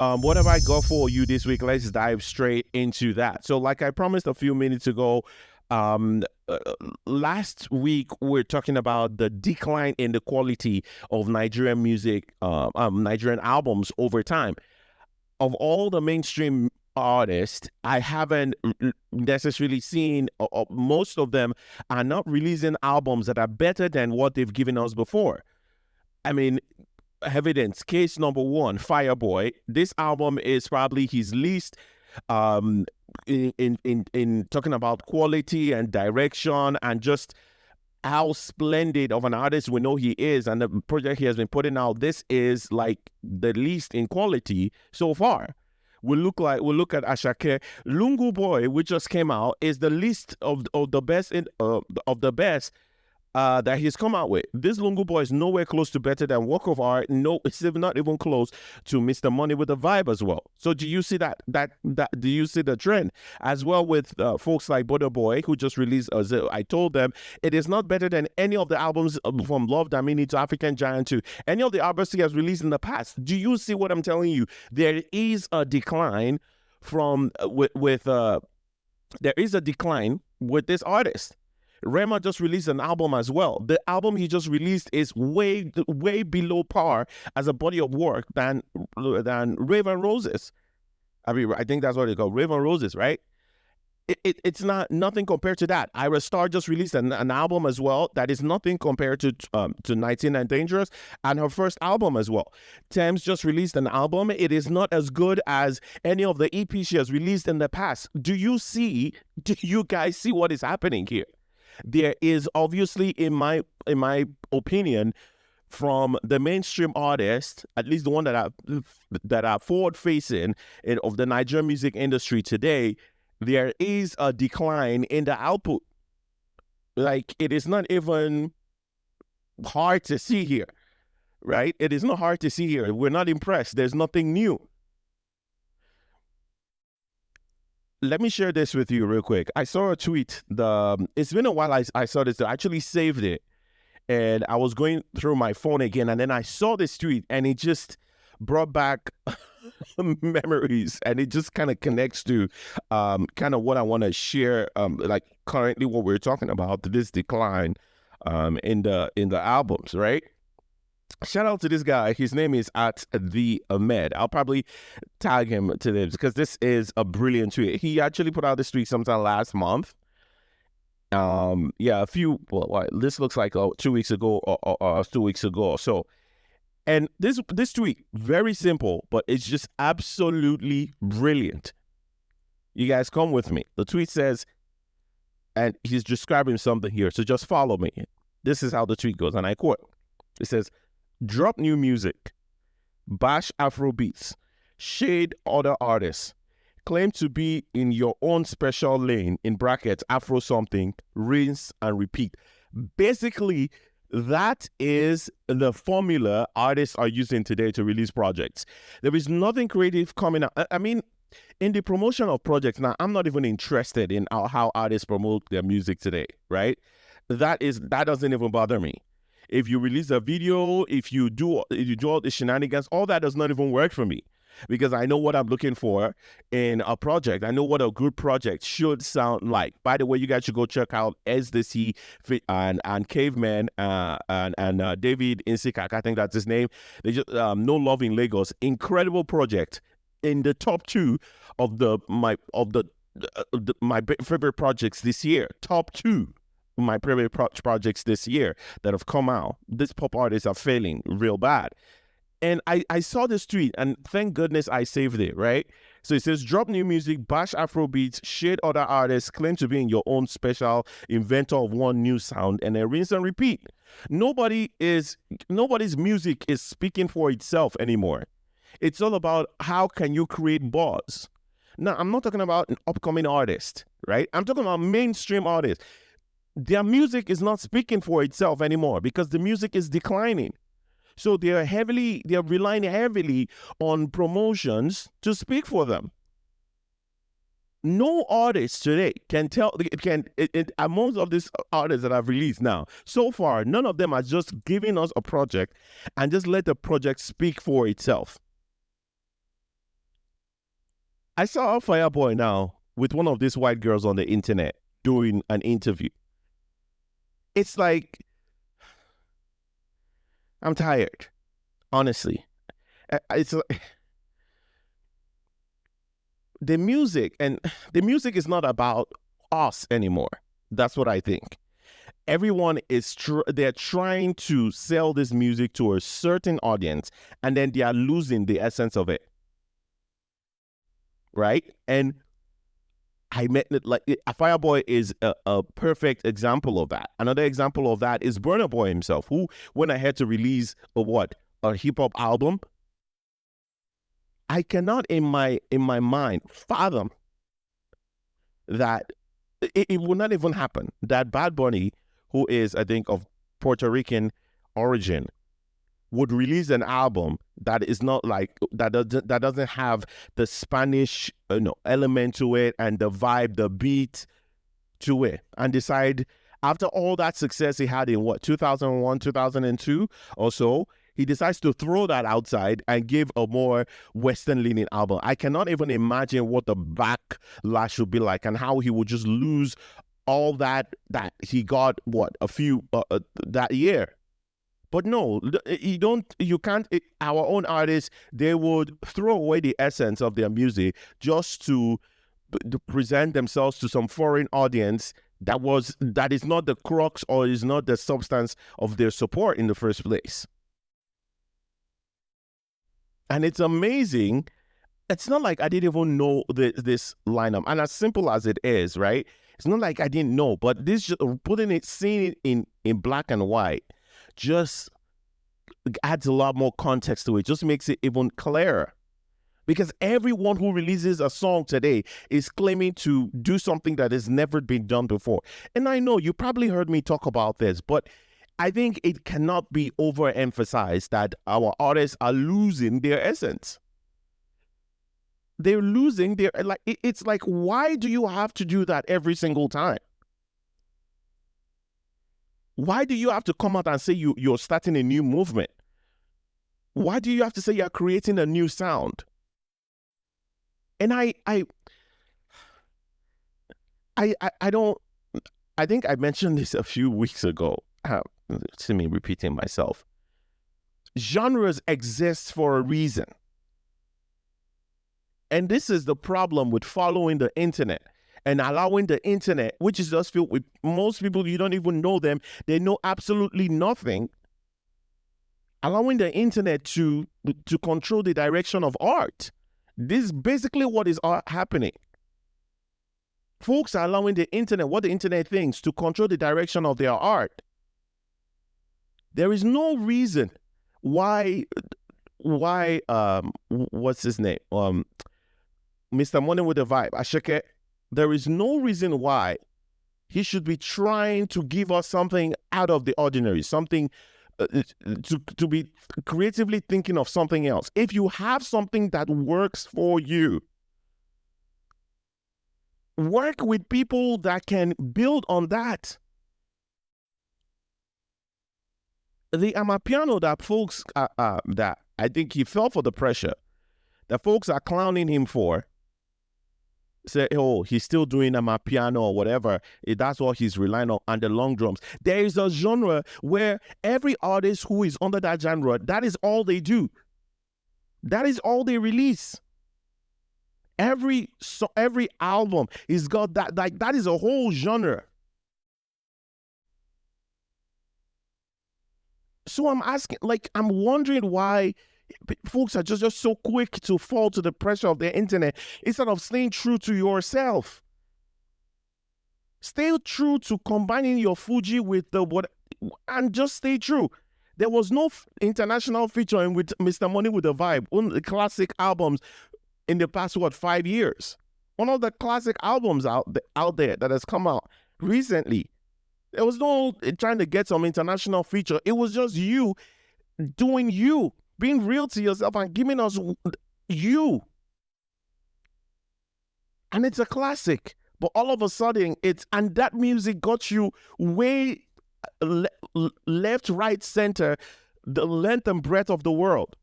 What have I got for you this week? Let's dive straight into that. So, like I promised a few minutes ago, um, uh, last week we're talking about the decline in the quality of Nigerian music, Nigerian albums over time. Of all the mainstream artists, I haven't necessarily seen, most of them are not releasing albums that are better than what they've given us before. I mean, evidence case number one, Fireboy. This album is probably his least, um in talking about quality and direction and just how splendid of an artist we know he is, and the project he has been putting out, this is like the least in quality so far. We look at Ashake. Lungu Boy, which just came out, is the least of the best of the best that he's come out with. This Lungu Boy is nowhere close to better than Work of Art. No, it's not even close to Mr. Money with the Vibe as well. So do you see that do you see the trend as well with folks like Butter Boy, who just released I told them it is not better than any of the albums from Love Damini to African Giant to any of the albums he has released in the past. Do you see what I'm telling you? There is a decline from there is a decline with this artist. Rema just released an album as well. The album he just released is way below par as a body of work than Raven Roses. I mean, I think that's what they call Raven Roses, right? It's not nothing compared to that. Ira Star just released an album as well that is nothing compared to 19 and Dangerous, and her first album as well. Thames just released an album. It is not as good as any of the EP she has released in the past. Do you guys see what is happening here? There is obviously, in my opinion, from the mainstream artists, at least the one that are forward facing of the Nigerian music industry today, there is a decline in the output. Like, it is not even hard to see here, right? It is not hard to see here. We're not impressed. There's nothing new. Let me share this with you real quick. I saw a tweet. It's been a while I saw this. I actually saved it, and I was going through my phone again, and then I saw this tweet, and it just brought back memories, and it just kind of connects to kind of what I want to share. Like currently, what we're talking about, this decline in the albums, right? Shout out to this guy. His name is at the Ahmed. I'll probably tag him to this because this is a brilliant tweet. He actually put out this tweet sometime last month. Yeah, this looks like 2 weeks ago or 2 weeks ago. So, and this tweet, very simple, but it's just absolutely brilliant. You guys come with me. The tweet says, and he's describing something here, so just follow me. This is how the tweet goes, and I quote. It says, "Drop new music, bash Afrobeats, shade other artists, claim to be in your own special lane, in brackets, Afro something, rinse and repeat." Basically, that is the formula artists are using today to release projects. There is nothing creative coming out. I mean, in the promotion of projects, now I'm not even interested in how artists promote their music today, right? That doesn't even bother me. If you release a video, if you do all the shenanigans, all that does not even work for me, because I know what I'm looking for in a project. I know what a good project should sound like. By the way, you guys should go check out SDC and Caveman and David Insikak. I think that's his name. They just No Love in Lagos. Incredible project, in the top two of my favorite projects this year. Top two my favorite projects this year that have come out. These pop artists are failing real bad. And I saw this tweet, and thank goodness I saved it, right? So it says, "Drop new music, bash Afrobeats, shade other artists, claim to be in your own special, inventor of one new sound, and then rinse and repeat." Nobody's music is speaking for itself anymore. It's all about how can you create buzz. Now, I'm not talking about an upcoming artist, right? I'm talking about mainstream artists. Their music is not speaking for itself anymore because the music is declining. So they're relying heavily on promotions to speak for them. No artist today amongst of these artists that I've released now, so far, none of them are just giving us a project and just let the project speak for itself. I saw a Fireboy now with one of these white girls on the internet doing an interview. It's like, I'm tired, honestly. It's the music, and the music is not about us anymore. That's what I think. Everyone is they're trying to sell this music to a certain audience, and then they are losing the essence of it, right? And I met it like a Fireboy is a perfect example of that. Another example of that is Burna Boy himself, who went ahead to release a hip hop album. I cannot in my mind fathom that it will not even happen that Bad Bunny, who is I think of Puerto Rican origin, would release an album that is not like that doesn't have the Spanish element to it and the vibe, the beat to it, and decide after all that success he had in 2001, 2002 or so, he decides to throw that outside and give a more Western leaning album. I cannot even imagine what the backlash would be like and how he would just lose all that he got a few that year. But no, you can't. Our own artists, they would throw away the essence of their music just to present themselves to some foreign audience that is not the crux or is not the substance of their support in the first place. And it's amazing. It's not like I didn't even know this lineup, and as simple as it is, right? It's not like I didn't know, but this seeing it in black and white, just adds a lot more context to it. Just makes it even clearer. Because everyone who releases a song today is claiming to do something that has never been done before. And I know you probably heard me talk about this, but I think it cannot be overemphasized that our artists are losing their essence. They're losing their, like, it's like, why do you have to do that every single time? Why do you have to come out and say you're starting a new movement? Why do you have to say you're creating a new sound? And I don't. I think I mentioned this a few weeks ago. See me repeating myself. Genres exist for a reason, and this is the problem with following the internet and allowing the internet, which is just filled with most people you don't even know them. They know absolutely nothing. Allowing the internet to control the direction of art. This is basically what is happening. Folks are allowing the internet, what the internet thinks, to control the direction of their art. There is no reason why what's his name? Mr. Money with the Vibe, Ashake, there is no reason why he should be trying to give us something out of the ordinary, something to be creatively thinking of something else. If you have something that works for you, work with people that can build on that. The Amapiano that folks that I think he fell for the pressure that folks are clowning him for, say, oh, he's still doing Amapiano or whatever. That's what he's relying on, and the long drums. There is a genre where every artist who is under that genre, that is all they do. That is all they release. Every album is got that, like, that is a whole genre. So I'm asking, like, I'm wondering why folks are just so quick to fall to the pressure of the internet instead of staying true to yourself. Stay true to combining your Fuji with the what, and just stay true. There was no international featuring with Mr. Money with the Vibe, one of the classic albums in the past 5 years. One of the classic albums out there that has come out recently. There was no trying to get some international feature. It was just you doing you, being real to yourself and giving us you. And it's a classic. But all of a sudden, and that music got you way left, right, center, the length and breadth of the world.